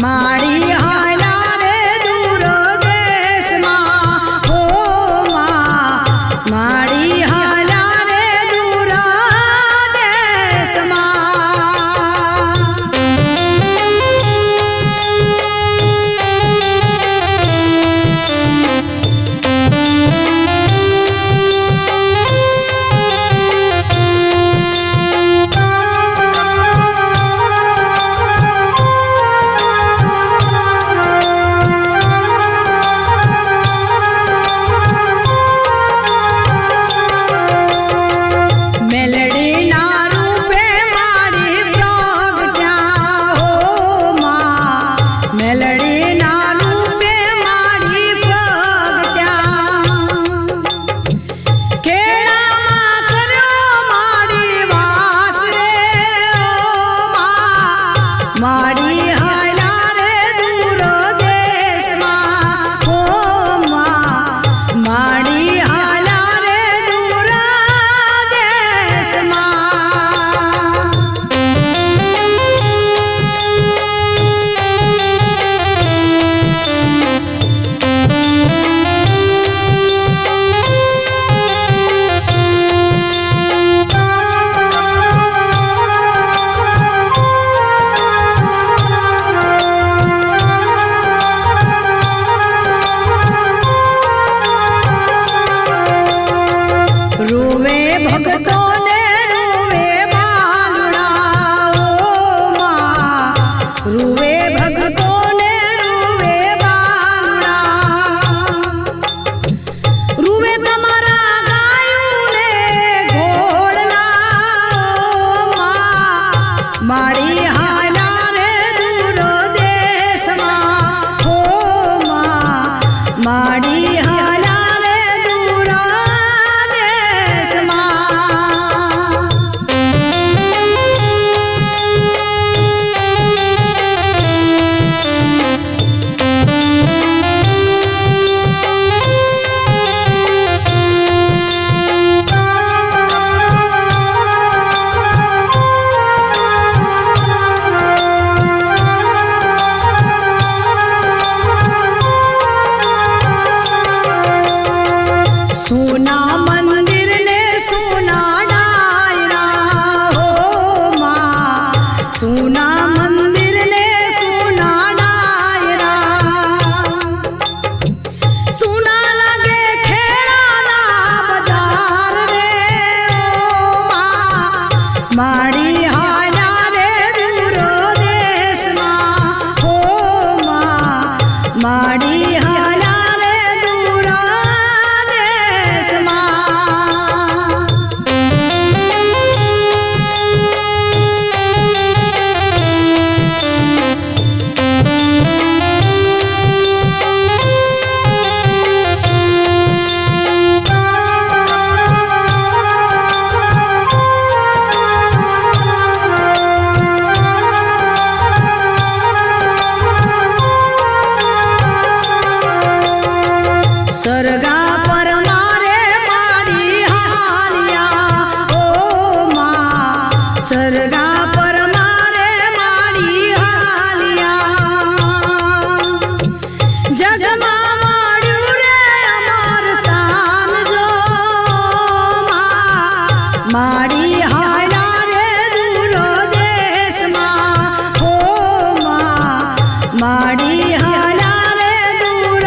માડી હાલ્યા રે દૂર દેશમાં હો માં માડી હાલ્યા રે દૂર દેશમાં માડી હાલ્યા રે દૂર દેશમાં હો માં માડી હાલ્યા રે દૂર દેશમાં રૂવે ભગતો ને રૂવે બાલુડા ઓ માં રૂવે ભગતો ને રૂવે બાલુડા રૂવે તમારા ગાયું ને ઘોડલા ઓ માં માડી હાલ્યા રે દૂર દેશમાં હો માં માડી હાલ્યા રે દૂર સોના મંદિર ને સોના ડાયરા હો માં સોના મંદિર ને સોના ડાયરા સોના લાગે ખેડાના બજાર રે ઓ માં માડી હાલ્યા રે દૂર દેશમાં હો માં માડી હાલ્યા રે દૂર સરગા પર મારે માડી હાલ્યા ઓ માં સરગા પર મારે માડી હાલ્યા જગમાં મળ્યું રે અમાર સ્થાન જો માં માડી હાલ્યા રે દૂર દેશમાં હો માં માડી હાલ્યા રે દૂર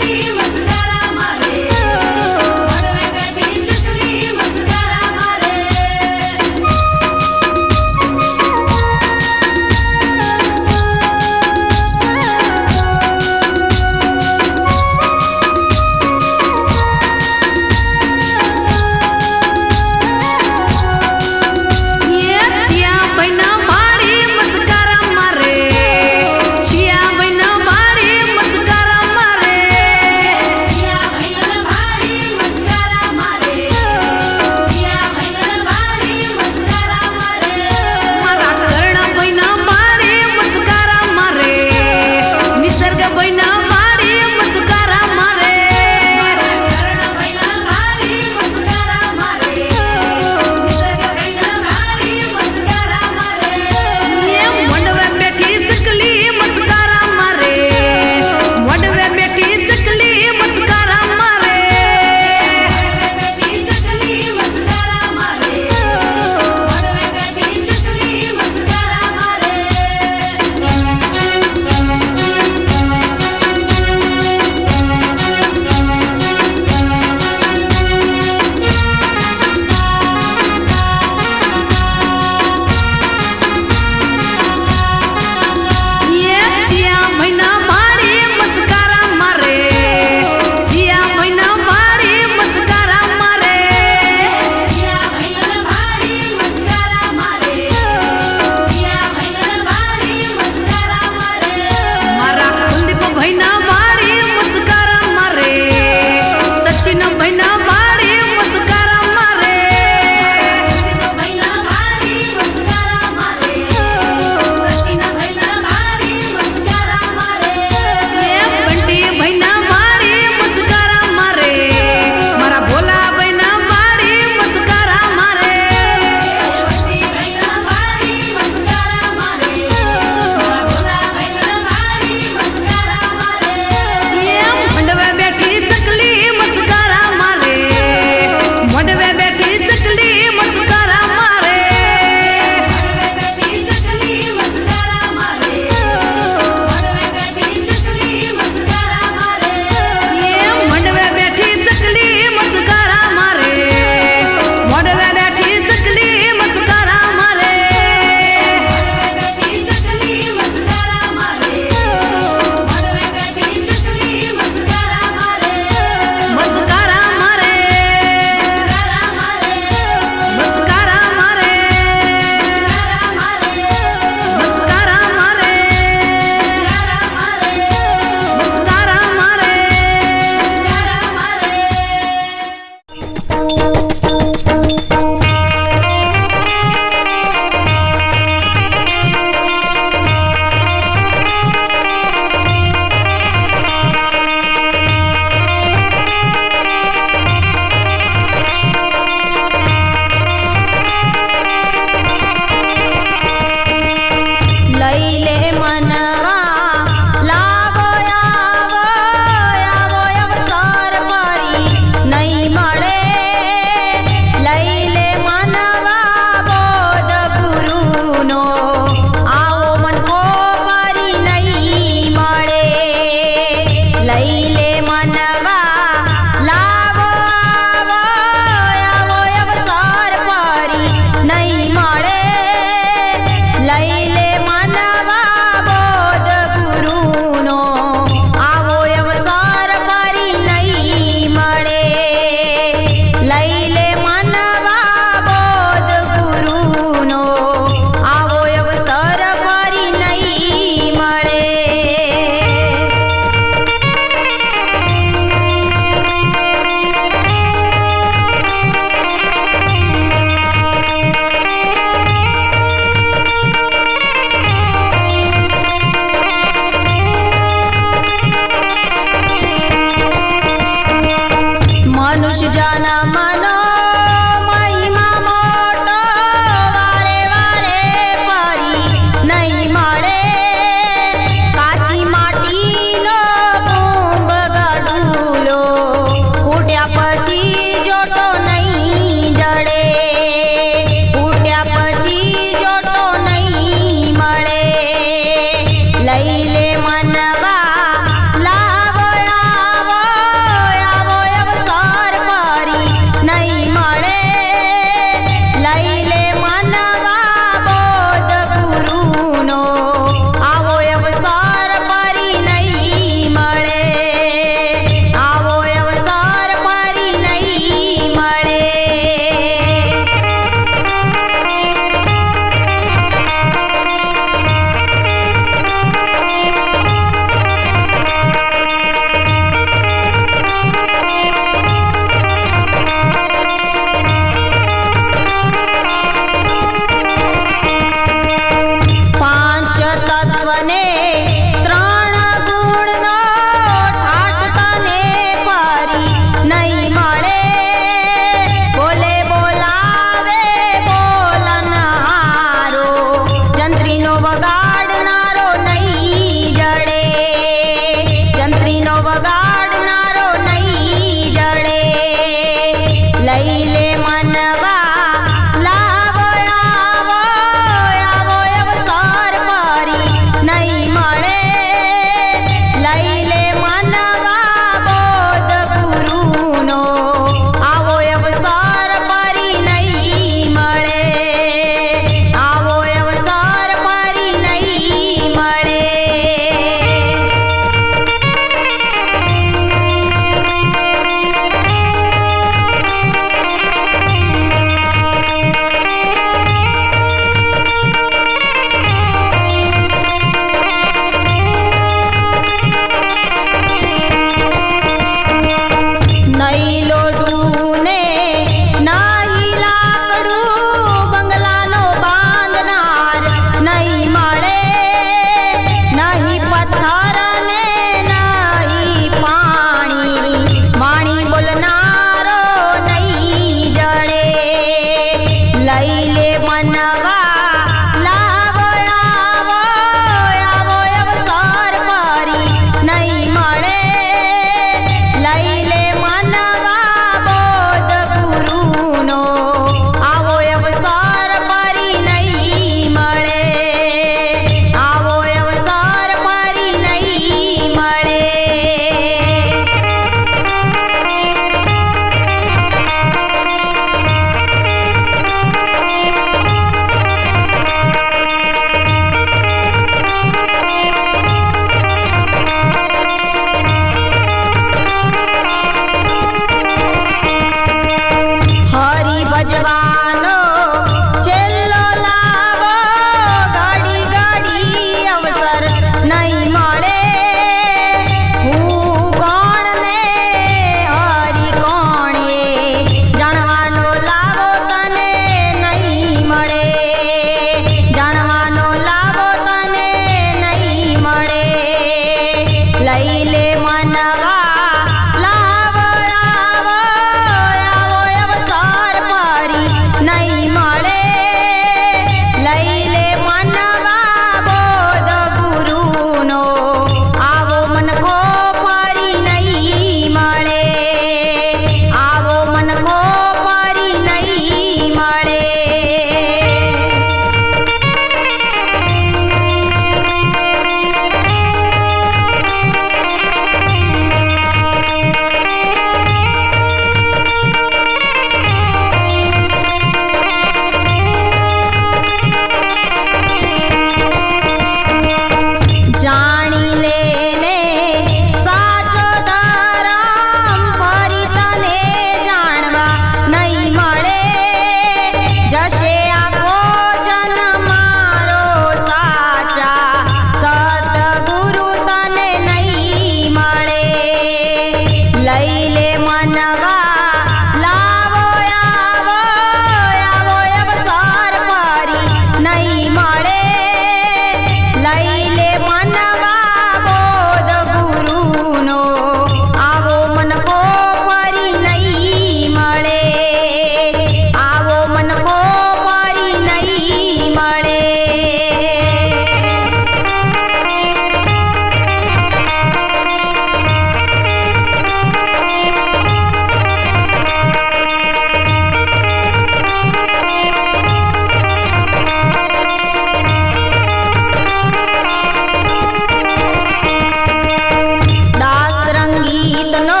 સુધનો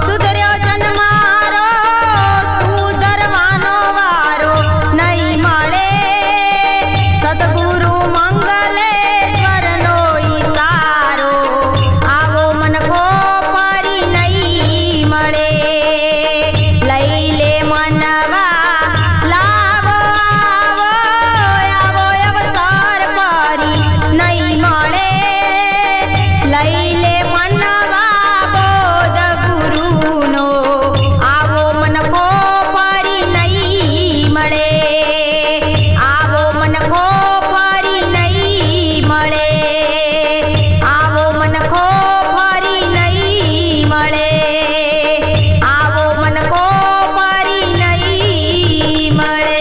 સુધર્યો જન્મારો સુધરવાનો વારો નહીં મળે સદગુરુ મંગલેશ્વરનો ઈશારો આવો મનખો ફરી નહીં મળે લઈ લે મનવા લાવો આવો અવસર ફરી નહીં મળે લઈ લે મનવા બોધ ગુરુનો આવો મનખો ફરી નહીં મળે આવો મનખો ફરી નહીં મળે આવો મનખો ફરી નહીં મળે આવો મનખો ફરી નહીં મળે.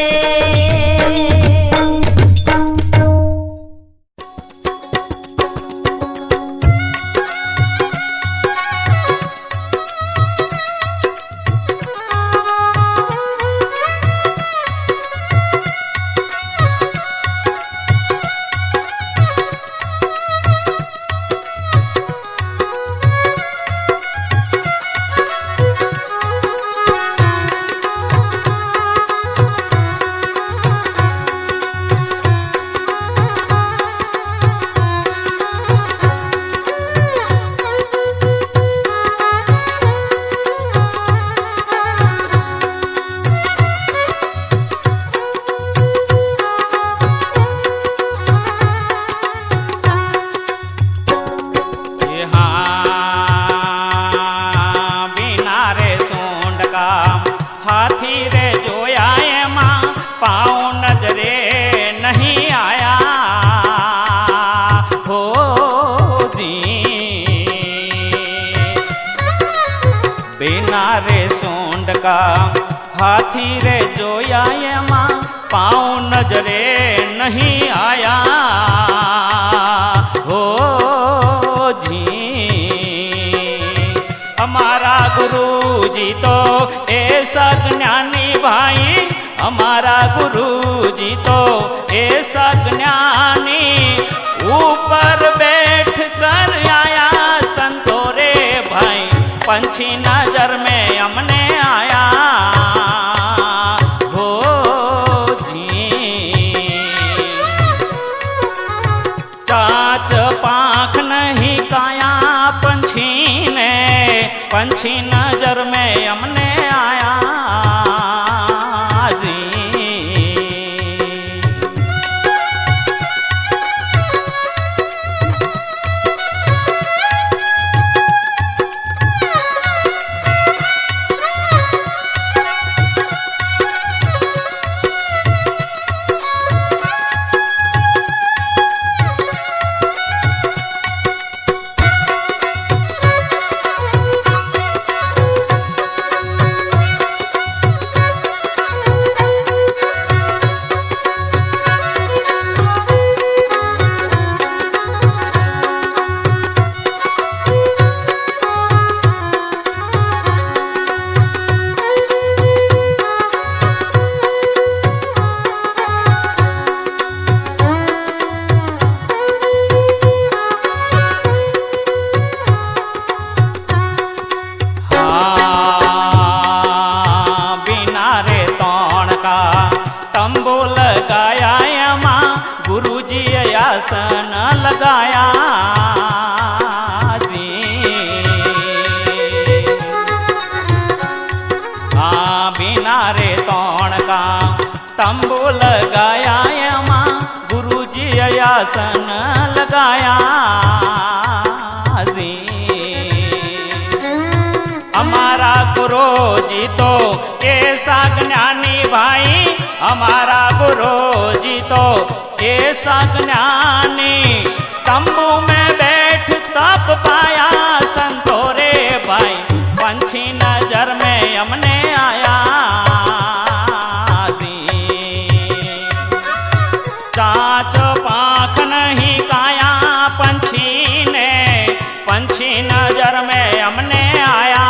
हाथी रे जोया एमा पाँव नजरे नहीं आया हो जी हमारा गुरुजी तो ऐसा ज्ञानी भाई हमारा गुरुजी तो ऐसा ज्ञानी ऊपर बैठ कर आया संतो रे भाई पंछी नजर में हमने आया पंछी नजर में हमने आया जी आसन लगाया जी बिना रे तोण का तंबू लगाया माँ गुरुजी आसन लगाया जी हमारा गुरुजी तो ऐसा ज्ञानी भाई हमारा गुरुजी तो ऐसा ज्ञानी तंबू में बैठ तप पाया संतो रे भाई पंछी नजर में हमने आया चाच पाख नहीं काया पंछी ने पंछी नजर में हमने आया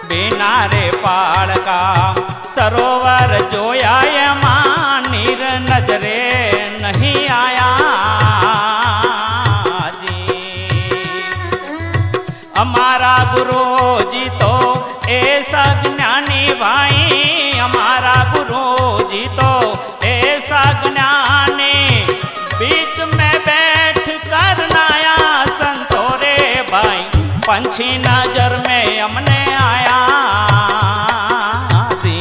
बिना रे पाड़का सरोवर जोया एમાં નીર नजरे नहीं आया जी। हमारा गुरुजी तो ऐसा ज्ञानी भाई, हमारा गुरुजी तो ऐसा ज्ञानी, बीच में बैठ कर नाया संतोरे भाई, पंछी नजर में हमने आया जी।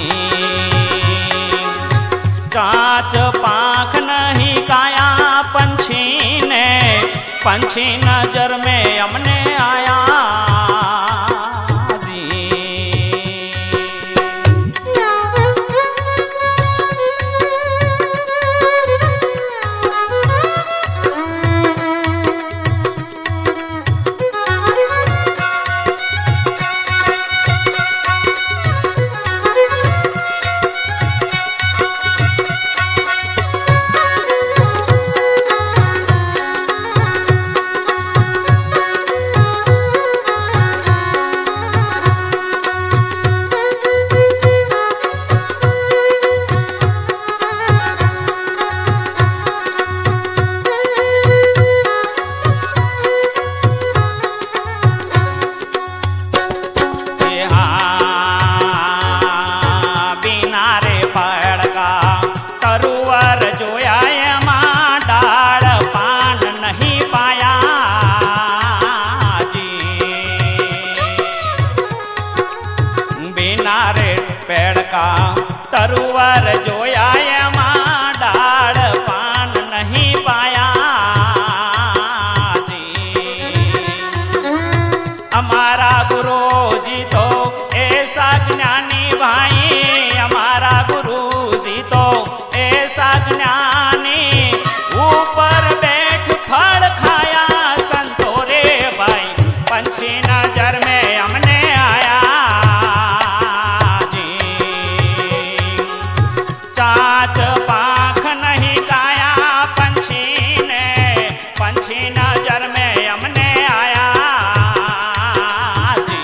कांच पाख नहीं काया पंछी ने, पंछी नजर में हमने आया जी। तरुवर जोया एમાં डाल पान नहीं पाया जी। हमारा गुरुजी तो ऐसा ज्ञानी भाई, हमारा गुरुजी तो ऐसा ज्ञानी, ऊपर बैठ फल खाया संतोरे भाई, पंछी नजर में हमने आया जी। चाच पाख नहीं काया पंछी ने, पंछी नजर में हमने आया जी।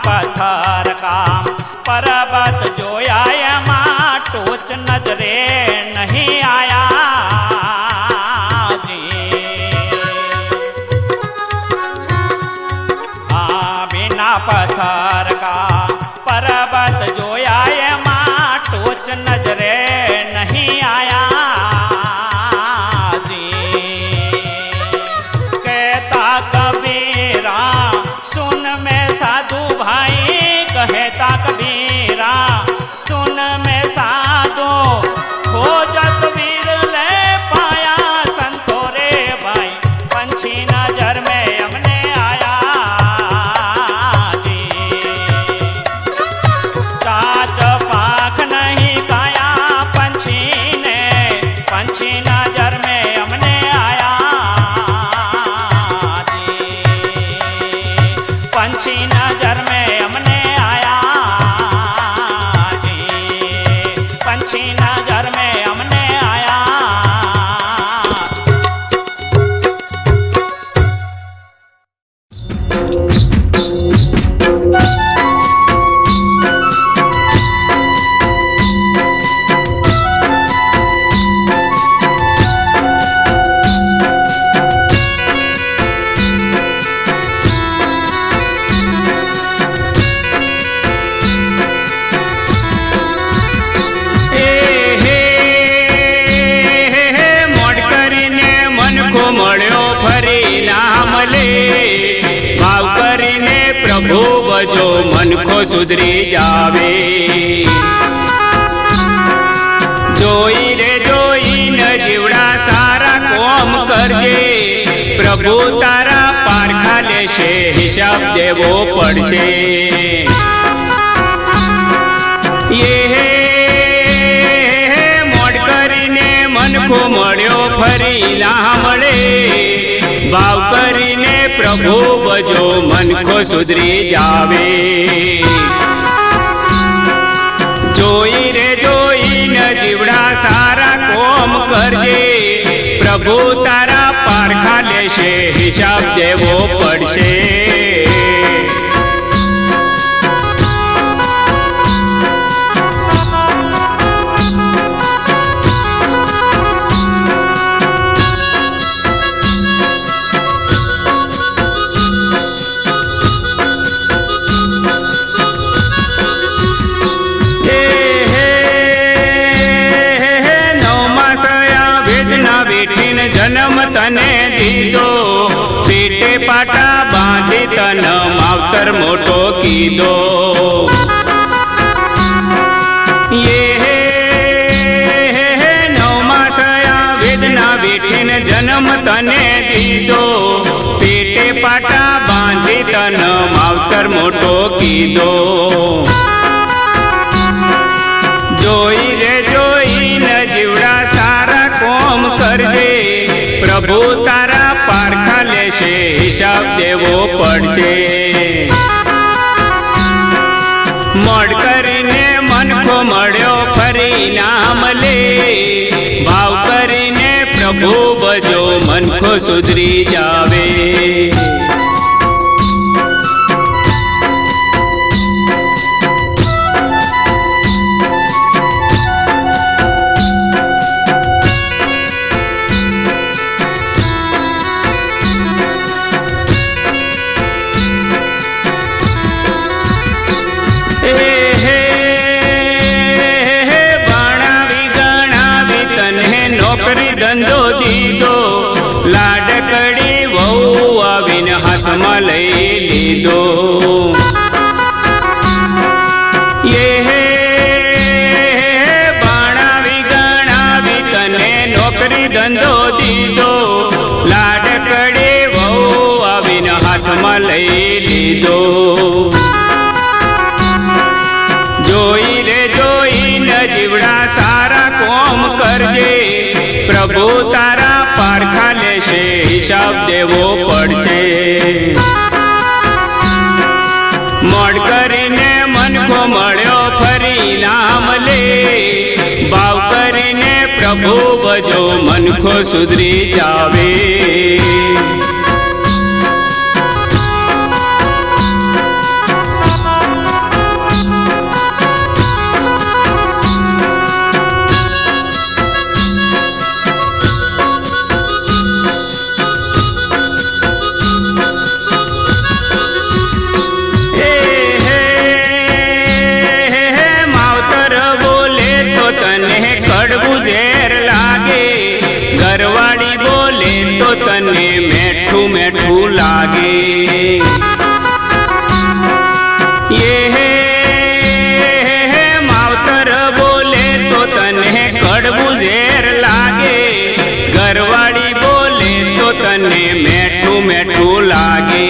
पत्थर का पर्वत जोया एમાં टोच नजरे नहीं आया जी। बिना पत्थर का पर्वत जोया एમાં टोच नजरे नहीं आया जी। कहता कबीरा सुन में साधु भाई, कहता कबीरा सुन में साधु, खोजत ભાવ કરીને પ્રભુ ભજો મનખો સુધરી જાવે. જોઈ રે જોઈને જીવડા સારા કોમ કરજે, પ્રભુ તારા પારખા લેશે, હિસાબ દેવો પડશે. મોડ કરીને મનખો મળ્યો ફરી ના મળે, ભાવ કરીને પ્રભુ ભજો મનખો સુધરી જાવે. જોઈ રે જોઈને જીવડા સારા કોમ કરજે, પ્રભુ તારા પારખા લેશે, હિસાબ દેવો પડશે. જન્મ તને દીધો, પેટે પાટા બાંધી તન માવતર મોટો કીધો. નવમાસયા વેદના વેઠીને જન્મ તને દીધો, પેટે પાટા બાંધી તન માવતર મોટો કીધો. જોઈ રે જોઈને જીવડા સારા કોમ કરજે, પ્રભુ તારા પારખા લેશે, હિસાબ દેવો પડશે. મોડ કરીને મનખો મળ્યો ફરી ના મળે, ભાવ કરીને પ્રભુ ભજો મનખો સુધરી જાવે. નોકરી ધંધો દીધો, લાડકડી વહુ આવીને હાથમાં લઈ લીધો. ભણાવી ગણાવી તને નોકરી ધંધો દીધો, લાડકડી વહુ આવીને હાથમાં લઈ લીધો. જોઈ રે જોઈને જીવડા સારા કોમ કરજે, પ્રભુ તારા પારખા લેશે, હિસાબ દેવો પડશે. મોડ કરીને મનખો મળ્યો ફરી ના મળે, ભાવ કરીને પ્રભુ ભજો મનખો સુધરી જાવે. ઘરવાળી બોલે તો તને મેઠું મેઠું લાગે. માવતર બોલે તો તને કડવું ઝેર લાગે, ઘરવાળી બોલે તો તને મેઠું મેઠું લાગે.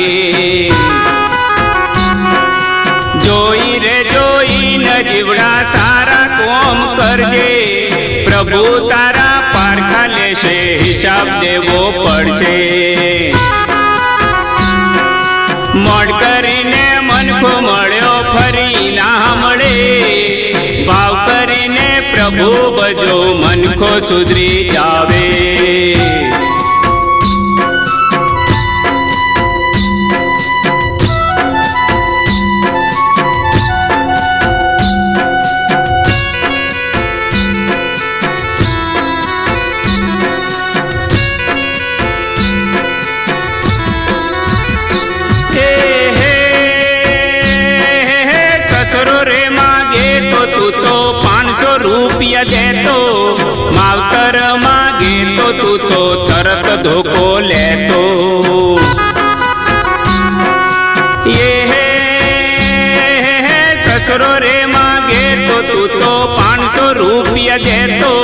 જોઈ રે જોઈને જીવડા સારા કોમ કરજે, પ્રભુ તારા પારખા લેશે, હિસાબ દેવો પડશે. મોડ કરીને મનખો મળ્યો ફરી ના મળે, ભાવ કરીને પ્રભુ ભજો મનખો સુધરી જાવે. રૂપિયા દેતો, માવતર માગે તો તું તો તરત ધોકો લેતો. રૂપિયા દેતો,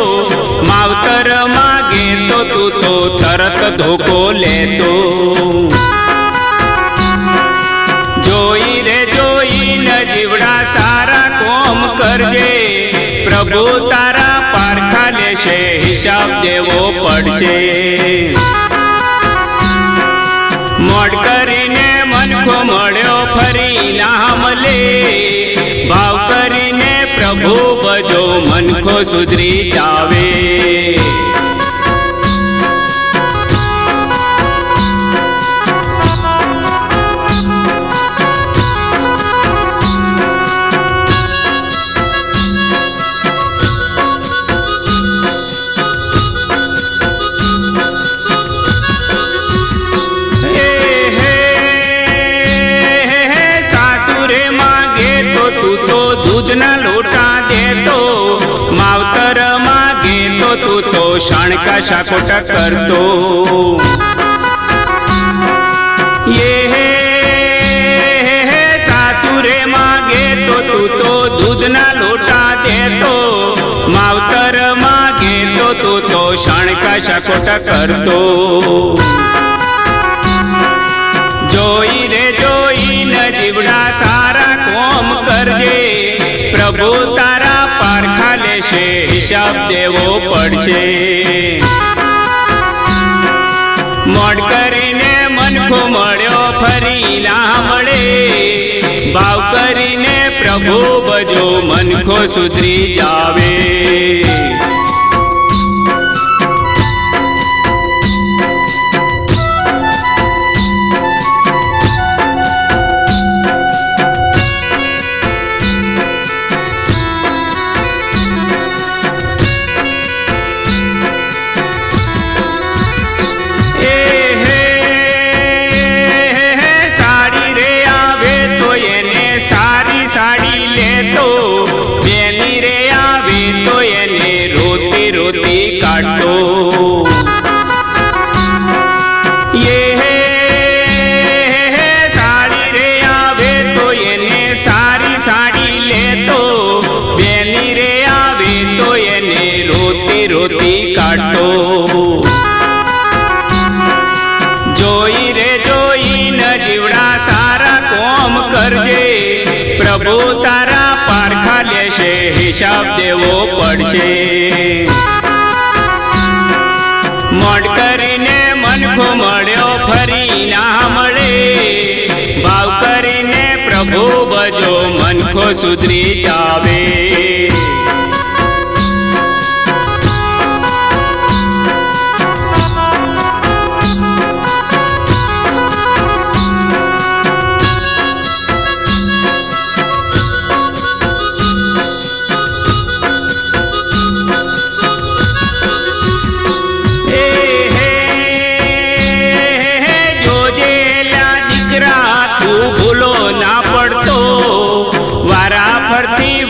માવતર માગે તો તું તો તરત ધોકો લેતો. જોઈ રે જોઈને જીવડા સારા કોમ કરજે, પ્રભુ તારા પારખા લેશે, હિસાબ દેવો પડશે. મોડ કરીને મનખો મળ્યો ફરી ના મળે, ભાવ કરીને પ્રભુ ભજો મનખો સુધરી જાવે. દૂધના લોટા દેતો, માવતર માગે તો તું તો શાણકા શાખોટા કરતો. સાસુરે માગે તો તું તો દૂધના લોટા દેતો, માવતર માગે તો તું તો શાણકા શાખોટા કરતો. જોઈ રે જોઈને જીવડા સારા કોમ કરજે, પ્રભુ તારા પારખા લેશે, હિસાબ દેવો પડશે. મોડ કરીને મનખો મળ્યો ફરી ના મળે, ભાવ કરીને પ્રભુ ભજો મનખો સુધરી જાવે. કાઢતો સાડી રે આવે તો એને સારી સાડી લેતો, બેની રે આવે તો એને રોતી રોતી કાઢતો. જોઈ રે જોઈને જીવડા સારા કોમ કરજે, પ્રભુ તારા પારખા લેશે, હિસાબ દેવો પડશે. મોડ કરીને મનખો મળ્યો ફરી ના મળે, ભાવ કરીને પ્રભુ ભજો મનખો સુધરી જાવે.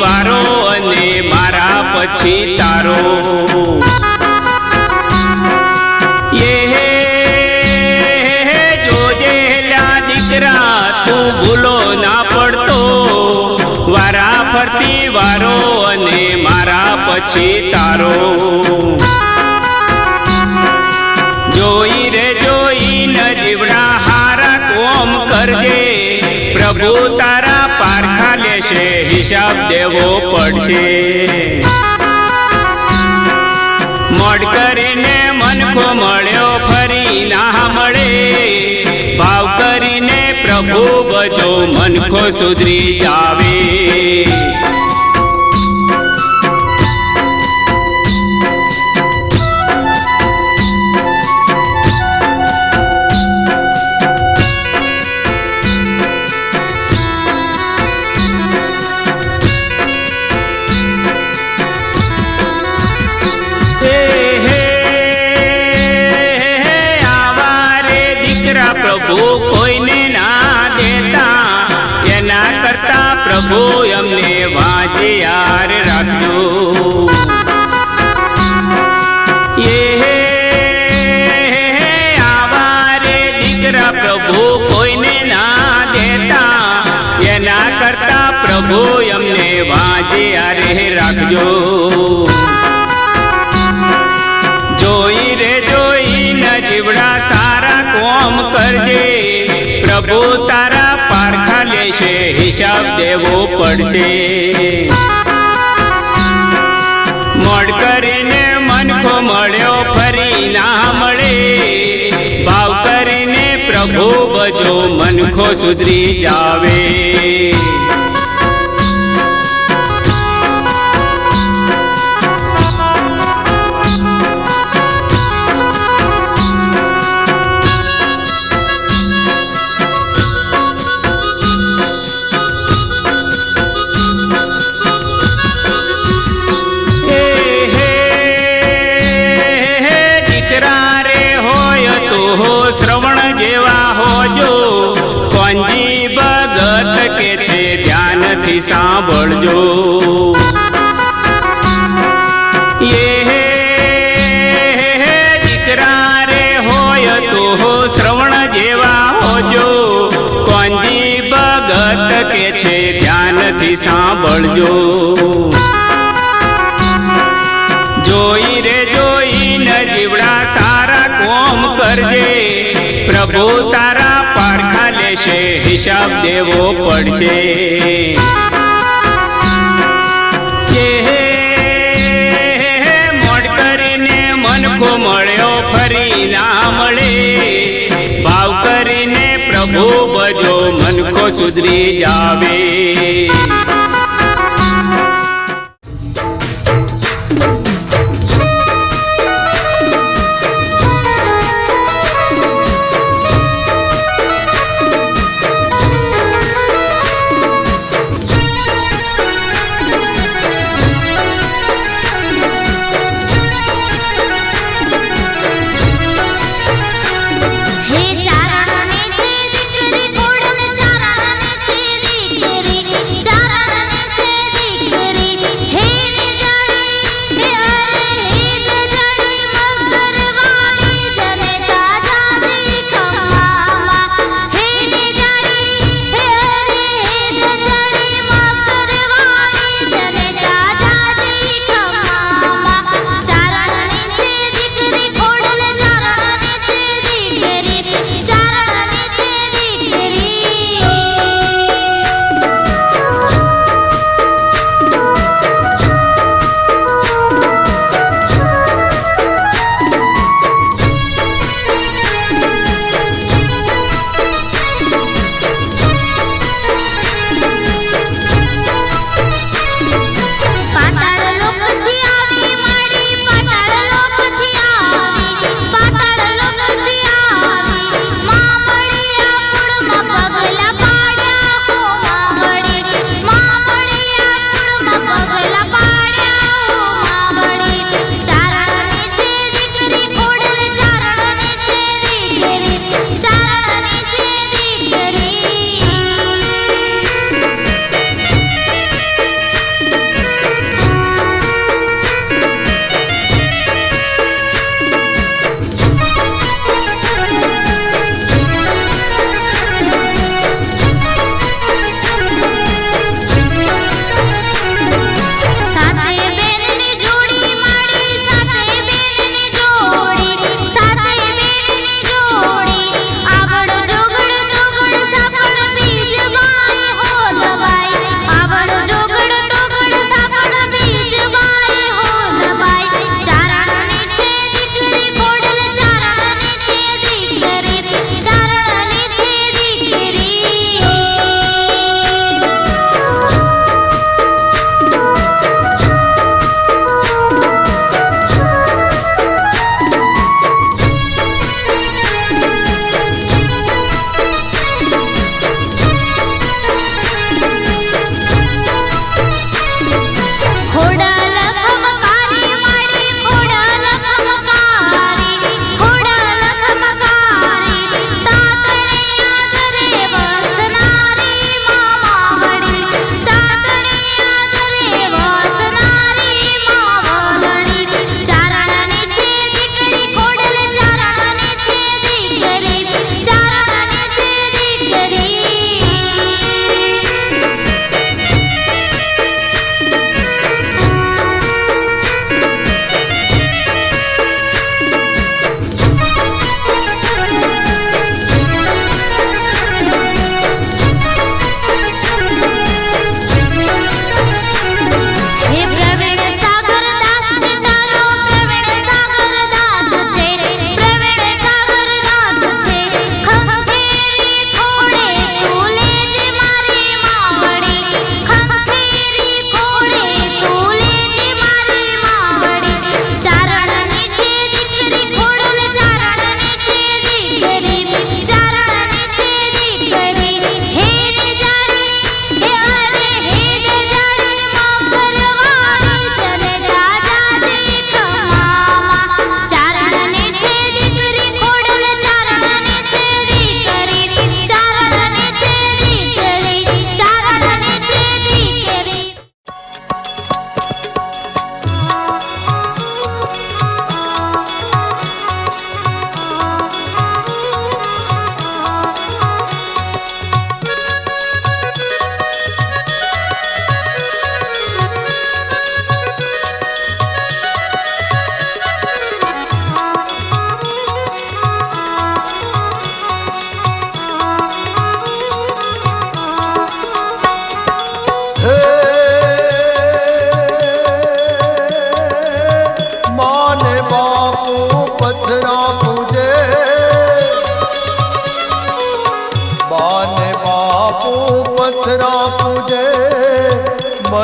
વારો અને મારા પછી તારો. જોજેલા દીકરા તું ભૂલો ના પડતો, વારા ફરતી વારો અને મારા પછી તારો. જોઈ રે જોઈને જીવડા હારા કોમ કરજે, પ્રભુ તારા પારખા લેશે, હિસાબ દેવો પડશે. મોડ કરીને મનખો મળ્યો ફરી ના મળે, ભાવ કરીને પ્રભુ ભજો મનખો સુધરી જાવે. પ્રભુ કોઈને ના દેતા, એના કરતા પ્રભુ અમને વાજે યાર રાખજો. આવારે દીકરા પ્રભુ કોઈને ના દેતા, એના કરતા પ્રભુ અમને વાજે યાર રાખજો. પ્રભુ તારા પારખા લેશે, હિસાબ દેવો પડશે. મોડ કરીને મનખો મળ્યો ફરી ના મળે, ભાવ કરીને પ્રભુ ભજો મનખો સુધરી જાવે. શ્રવણ જેવા હોજો, કોંજી ભગત કે છે ધ્યાનથી સાંભળજો. દીકરા રે હોય તો શ્રવણ જેવા હોજો, કોંજી ભગત કે છે ધ્યાનથી સાંભળજો. જોઈ રે જોઈને જીવડા સારા કોમ કરજે, પ્રભુ તારા પારખા લેશે, હિસાબ દેવો પડશે. મોડ કરીને મનખો મળ્યો ફરી ના મળે, ભાવ કરીને પ્રભુ ભજો મનખો સુધરી જાવે. હે ચારણને છે દીકરી, ખોડલ ચારણને છે દીકરી, ચારણ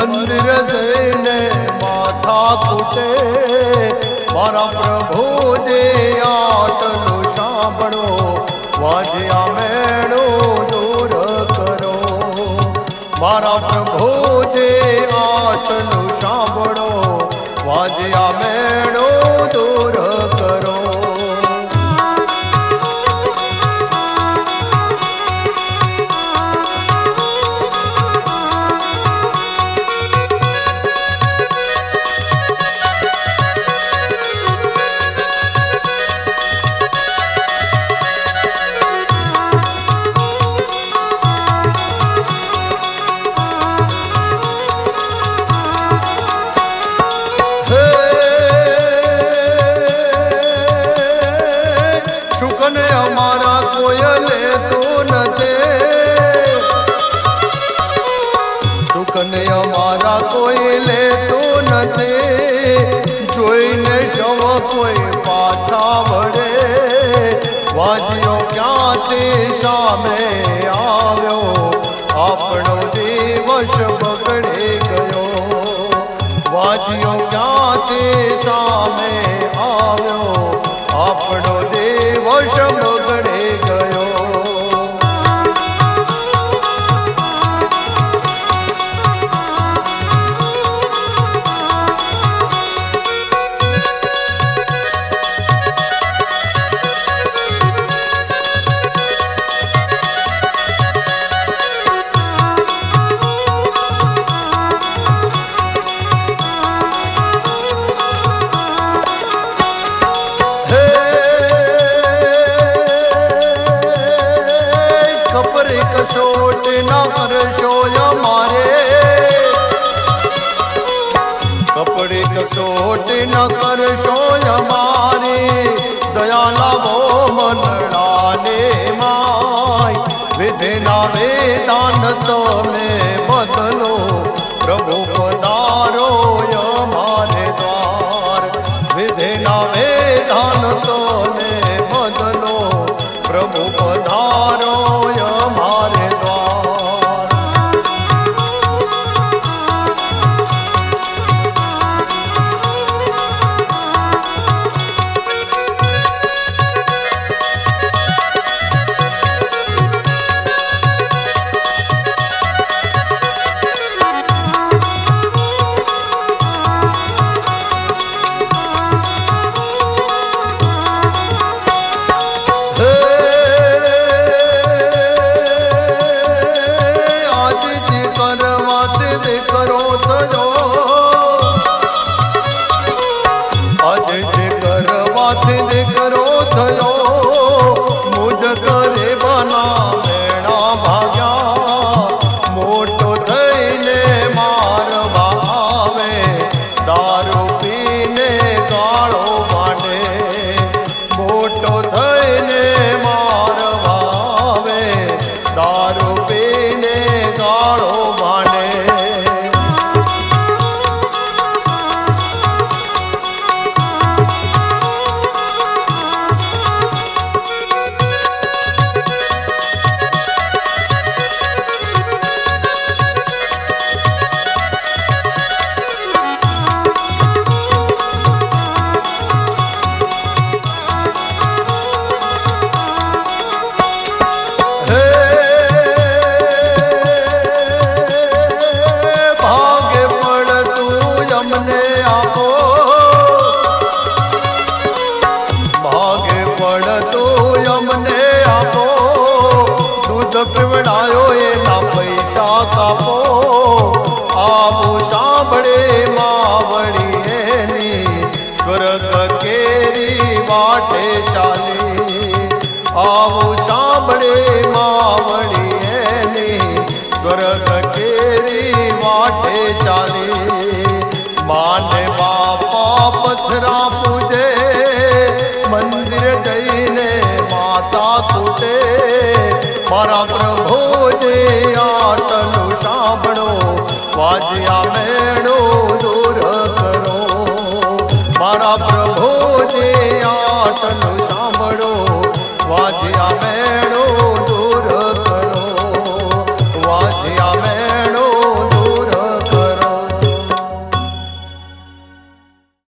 મંદિર જઈને માથા કૂટે મારા પ્રભુજે આટલું સાંભળો વાજ્યા મેળો દૂર કરો મારા પ્રભુજે આટલું સાંભળો વાજ્યા મેળો દૂર કરો અમારા કોઈ લેતું નથી જોઈને શવ કોઈ પાછા વળે વાજ્યો ક્યાંથી સામે આવ્યો આપણો દિવસ બગડી ગયો વાજ્યો ક્યાંથી સામે આવ્યો આપણો દિવસ બગડી ગયો કસોટ ના કરશો અમારે કપડે કસોટ ન કરશો અમારે દયા લાવો મનડાને માય વિધિના વેદાન તમે બદલો પ્રભુ પધારો અમારે દ્વાર વિધિના વેદાન તમે બદલો પ્રભુ પધારો અમારે દ્વાર દીકરો થયો મુજ કરે બના મેણા ભાગ્યા મોટો થઈને મારવા આવે દારૂ પીને ગાળો માંડે મોટો થઈને મારવા આવે દારૂ પીને ગાળો માંડે પીવડાયો એના પૈસા કાપો આવું સાંભળે માવડી એની સ્વર્ગ કેરી વાટે ચાલી આવું સાંભળે માવડી એની સ્વર્ગ કેરી વાટે ચાલી માને બાપા પથરા પૂજે મંદિર જઈને માતા કૂટે મારા પ્રભુજે આટલું સાંભળો વાજ્યા મેળો દૂર કરો મારા પ્રભુજે આટલું